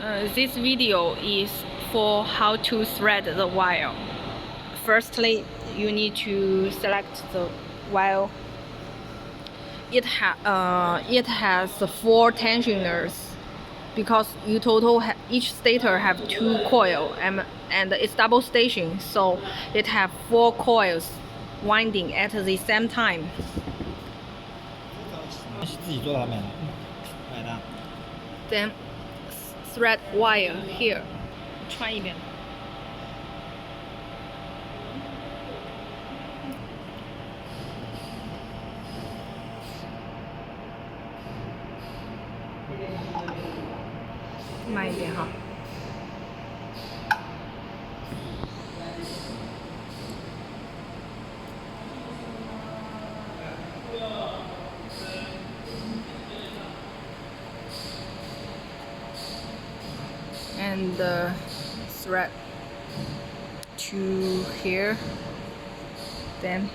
This video is for how to thread the wire. Firstly, you need to select the wire. It has 4 tensioners because each stator have 2 coils and it's double station, so it have 4 coils winding at the same time. 是自己做的，买的。Then thread wire here. 穿一遍。慢一点哈。And thread to here, then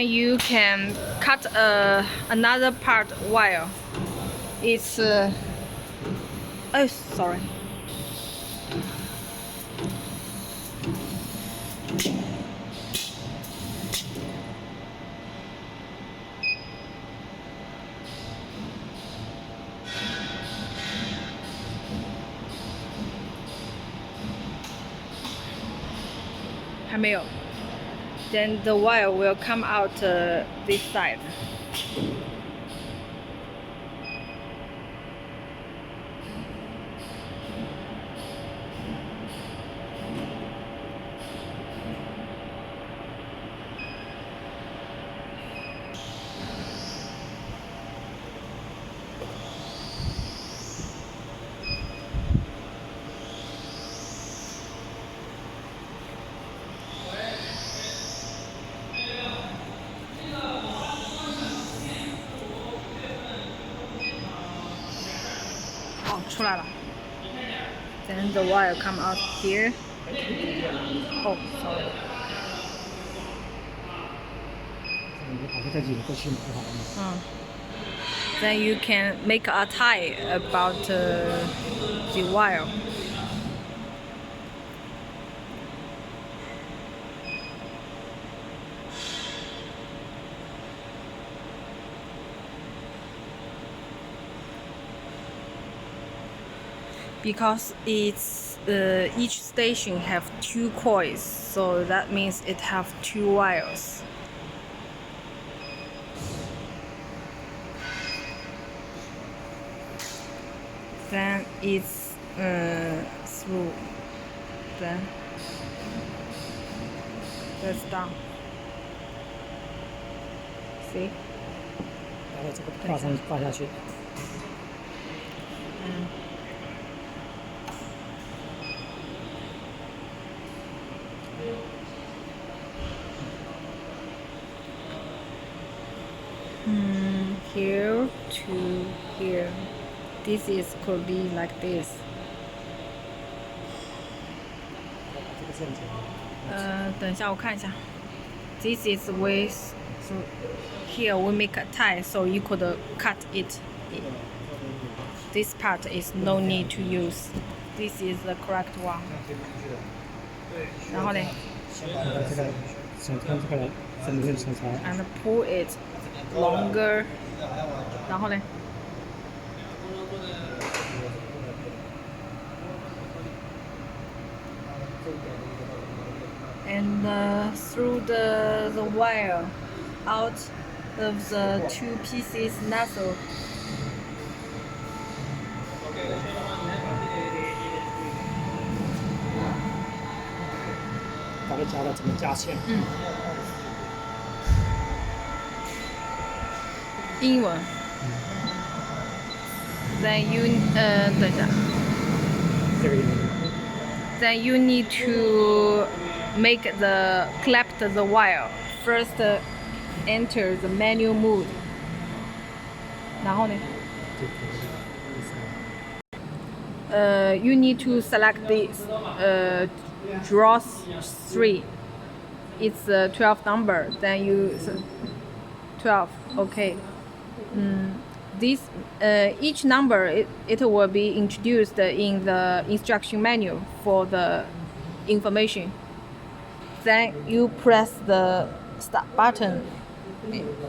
you can cut another part wire. It's oh sorry. Then the wire will come out this side. Then the wire come out here. Oh, sorry. Then you can make a tie about the wire. Because it's each station have 2 coils, so that means it have 2 wires. Then it's through. Then that's down. See? 然后这个挂下去。Here to here. This is could be like this. 等一下我看一下。This is with so here we make a tie, so you could cut it. This part is no need to use. This is the correct one. 然后呢？And pull it longer. 然后呢？ And through the wire out of the 2 pieces nozzle. 把它夹到怎么加线？英文。Then you 等一下。这个英文。Then you need to collect the wire. First, enter the manual mode. 然后呢？ you need to select this draw 3. It's a 12 number. Then you 12. Okay. This each number it will be introduced in the instruction manual for the information. Then you press the start button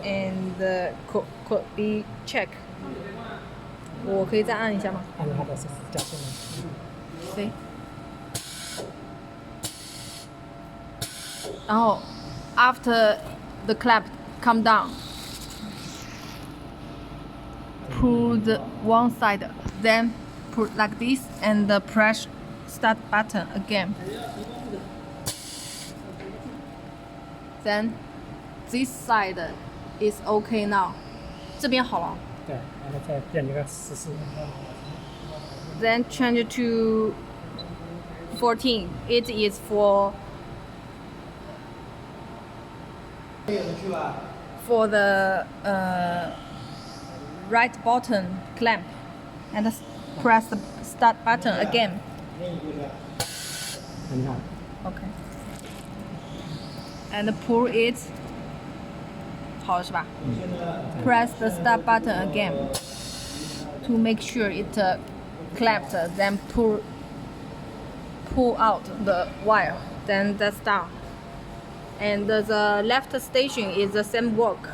and could be check. 我可以再按一下吗？按照它的加线吗？对。然后 after the clamp come down, pull the one side, then pull like this and press start button again. Then this side is okay now. 这边好了。对，然后再变一个14。Then change to 14. It is for the right button clamp, and press the start button again. 你看， Okay. And pull it. 好了是吧？ Press the start button again to make sure it clamped. Then pull out the wire. Then that's down. And the left station is the same work.